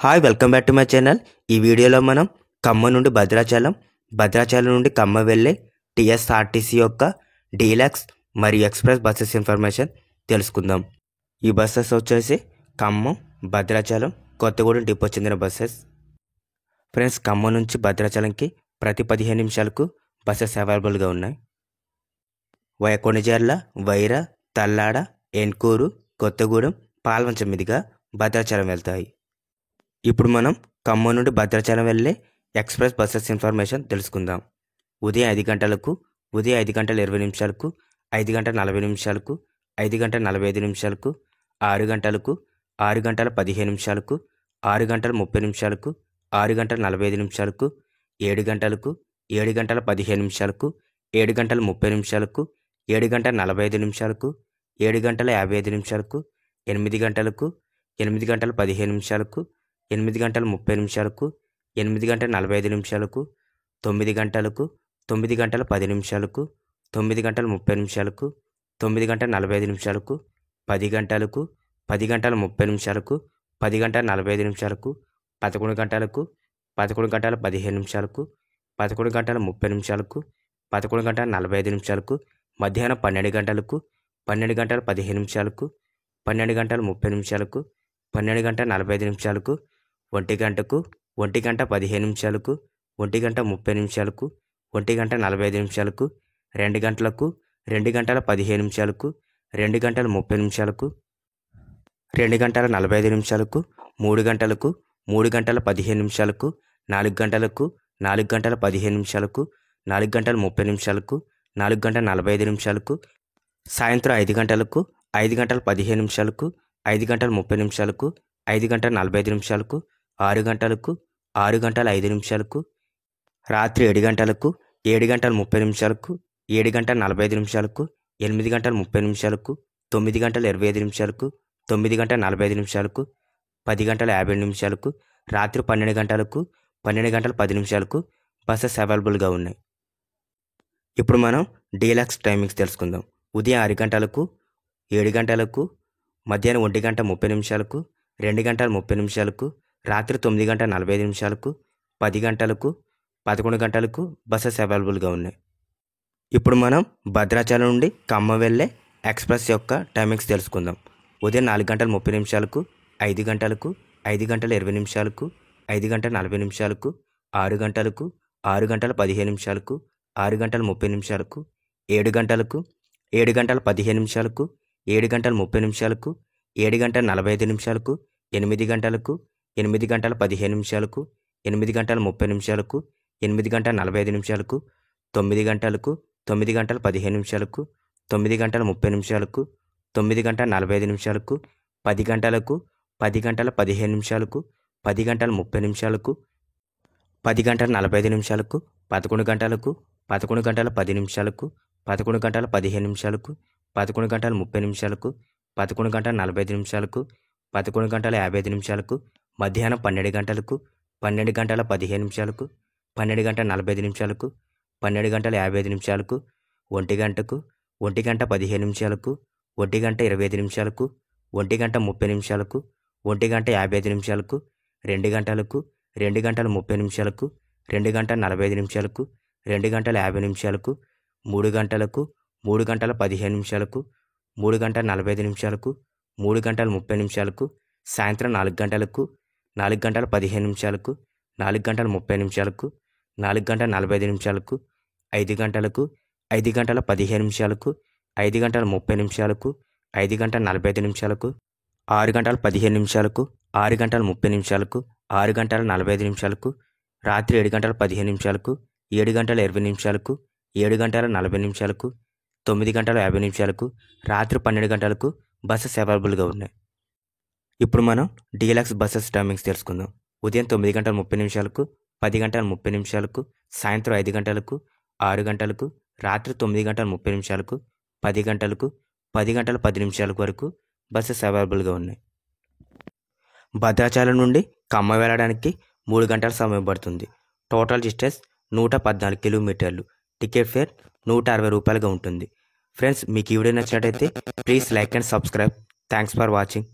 Hi welcome back to my channel. ఈ వీడియోలో మనం ఖమ్మం నుండి భద్రాచలం నుండి ఖమ్మం వెళ్ళే టీఎస్ఆర్టీసీ యొక్క డీలక్స్ మరియు ఎక్స్ప్రెస్ బస్సెస్ ఇన్ఫర్మేషన్ తెలుసుకుందాం. ఈ బస్సెస్ వచ్చేసి ఖమ్మం, భద్రాచలం, కొత్తగూడెం డిపో చెందిన బస్సెస్. ఫ్రెండ్స్, ఖమ్మం నుంచి భద్రాచలంకి ప్రతి 15 నిమిషాలకు బస్సెస్ అవైలబుల్గా ఉన్నాయి. కొణిజర్ల, వైరా, తల్లాడ, ఎన్కూరు, కొత్తగూడెం, పాల్వంచ మీదుగా భద్రాచలం వెళ్తాయి. ఇప్పుడు మనం ఖమ్మం నుండి భద్రాచలం వెళ్ళే ఎక్స్ప్రెస్ బస్సెస్ ఇన్ఫర్మేషన్ తెలుసుకుందాం. ఉదయం 5 గంటలకు, ఉదయం 5 గంటల 20 నిమిషాలకు, 5 గంటల 40 నిమిషాలకు, 5 గంటల 45 నిమిషాలకు, 6 గంటలకు, 6 గంటల 15 నిమిషాలకు, 6 గంటల 30 నిమిషాలకు, 6 గంటల 45 నిమిషాలకు, 7 గంటలకు, 7 గంటల 15 నిమిషాలకు, 7 గంటల 30 నిమిషాలకు, 7 గంటల 45 నిమిషాలకు, 7 గంటల 55 నిమిషాలకు, 8 గంటలకు, 8 గంటల 15 నిమిషాలకు, 8 గంటల 30 నిమిషాలకు, 8 గంటల 45 నిమిషాలకు, 9 గంటలకు, 9 గంటల 10 నిమిషాలకు, 9 గంటల 30 నిమిషాలకు, 9 గంటల 45 నిమిషాలకు, 10 గంటలకు, 10 గంటల 30 నిమిషాలకు, 10 గంటల 45 నిమిషాలకు, 11 గంటలకు, 11 గంటల 15 నిమిషాలకు, 11 గంటల 30 నిమిషాలకు, 11 గంటల 45 నిమిషాలకు, మధ్యాహ్నం 12 గంటలకు, 12 గంటల 15 నిమిషాలకు, 12 గంటల 30 నిమిషాలకు, 12 గంటల 45 నిమిషాలకు, 1 గంటకు, 1 గంట 15 నిమిషాలకు, 1 గంట 30 నిమిషాలకు, 1 గంట 45 నిమిషాలకు, 2 గంటలకు, 2 గంటల 15 నిమిషాలకు, 2 గంటల 30 నిమిషాలకు, 2 గంటల 45 నిమిషాలకు, 3 గంటలకు, 3 గంటల 15 నిమిషాలకు, 4 గంటలకు, 4 గంటల 15 నిమిషాలకు, 4 గంటల 30 నిమిషాలకు, 4 గంటల 45 నిమిషాలకు, సాయంత్రం 5 గంటలకు, 5 గంటల 15 నిమిషాలకు, 5 గంటల 30 నిమిషాలకు, 5 గంటల 45 నిమిషాలకు, 6 గంటలకు, 6 గంటల 5 నిమిషాలకు, రాత్రి 7 గంటలకు, 7 గంటల 30 నిమిషాలకు, 7 గంటల 45 నిమిషాలకు, 8 గంటల 30 నిమిషాలకు, 9 గంటల 25 నిమిషాలకు, 9 గంటల 45 నిమిషాలకు, 10 గంటల 50 నిమిషాలకు, రాత్రి 12 గంటలకు, 12 గంటల 10 నిమిషాలకు బస్సెస్ అవైలబుల్గా ఉన్నాయి. ఇప్పుడు మనం డీలక్స్ టైమింగ్స్ తెలుసుకుందాం. ఉదయం 6 గంటలకు, 7 గంటలకు, మధ్యాహ్నం 1 గంట 30 నిమిషాలకు, 2 గంటల 30 నిమిషాలకు, రాత్రి 9 గంటల 45 నిమిషాలకు, 10 గంటలకు, 11 గంటలకు బస్సెస్ అవైలబుల్గా ఉన్నాయి. ఇప్పుడు మనం భద్రాచలం నుండి ఖమ్మం వెళ్ళే ఎక్స్ప్రెస్ యొక్క టైమింగ్స్ తెలుసుకుందాం. ఉదయం 4 గంటల 30 నిమిషాలకు, 5 గంటలకు, 5 గంటల 20 నిమిషాలకు, 5 గంటల 40 నిమిషాలకు, 6 గంటలకు, 6 గంటల 15 నిమిషాలకు, 6 గంటల 30 నిమిషాలకు, 7 గంటలకు, 7 గంటల 15 నిమిషాలకు, 7 గంటల 30 నిమిషాలకు, 7 గంటల 45 నిమిషాలకు, 8 గంటలకు, 8 గంటల 15 నిమిషాలకు, 8 గంటల 30 నిమిషాలకు, 8 గంటల 45 నిమిషాలకు, 9 గంటలకు, 9 గంటల 15 నిమిషాలకు, 9 గంటల 30 నిమిషాలకు, 9 గంటల 45 నిమిషాలకు, 10 గంటలకు, 10 గంటల 15 నిమిషాలకు, 10 గంటల 30 నిమిషాలకు, 10 గంటల 45 నిమిషాలకు, 11 గంటలకు, 11 గంటల 10 నిమిషాలకు, 11 గంటల 15 నిమిషాలకు, 11 గంటల 30 నిమిషాలకు, 11 గంటల 45 నిమిషాలకు, 11 గంటల 55 నిమిషాలకు, మధ్యాహ్నం 12 గంటలకు, 12 గంటల 15 నిమిషాలకు, 12 గంటల 45 నిమిషాలకు, 12 గంటల 55 నిమిషాలకు, 1 గంటకు, 1 గంట 15 నిమిషాలకు, 1 గంట 25 నిమిషాలకు, 1 గంట 30 నిమిషాలకు, 1 గంట 55 నిమిషాలకు, 2 గంటలకు, 2 గంటల 30 నిమిషాలకు, 2 గంటల 45 నిమిషాలకు, 2 గంటల 50 నిమిషాలకు, 3 గంటలకు, 3 గంటల 15 నిమిషాలకు, 3 గంటల 45 నిమిషాలకు, 3 గంటల 30 నిమిషాలకు, సాయంత్రం 4 గంటలకు, 4 గంటల 15 నిమిషాలకు, 4 గంటల 30 నిమిషాలకు, 4 గంటల 45 నిమిషాలకు, 5 గంటలకు, 5 గంటల 15 నిమిషాలకు, 5 గంటల 30 నిమిషాలకు, 5 గంటల 45 నిమిషాలకు, 6 గంటల 15 నిమిషాలకు, 6 గంటల 30 నిమిషాలకు, 6 గంటల 45 నిమిషాలకు, రాత్రి 7 గంటల 15 నిమిషాలకు, 7 గంటల 20 నిమిషాలకు, 7 గంటల 40 నిమిషాలకు, 9 గంటల 50 నిమిషాలకు, రాత్రి 12 గంటలకు బస్సెస్ అవైలబుల్గా ఉన్నాయి. ఇప్పుడు మనం డీలక్స్ బస్సెస్ టైమింగ్స్ తెలుసుకుందాం. ఉదయం 9 గంటల 30 నిమిషాలకు, 10 గంటల 30 నిమిషాలకు, సాయంత్రం 5 గంటలకు, 6 గంటలకు, రాత్రి 9 గంటల 30 నిమిషాలకు, 10 గంటలకు, 10 గంటల 10 నిమిషాలకు వరకు బస్సెస్ అవైలబుల్గా ఉన్నాయి. భద్రాచలం నుండి ఖమ్మం వెళ్ళడానికి 3 గంటల సమయం పడుతుంది. టోటల్ డిస్టెన్స్ 114 కిలోమీటర్లు. టికెట్ ఫేర్ 160 రూపాయలుగా ఉంటుంది. ఫ్రెండ్స్, మీకు ఈ వీడియో నచ్చినట్టయితే please like and subscribe. Thanks for watching.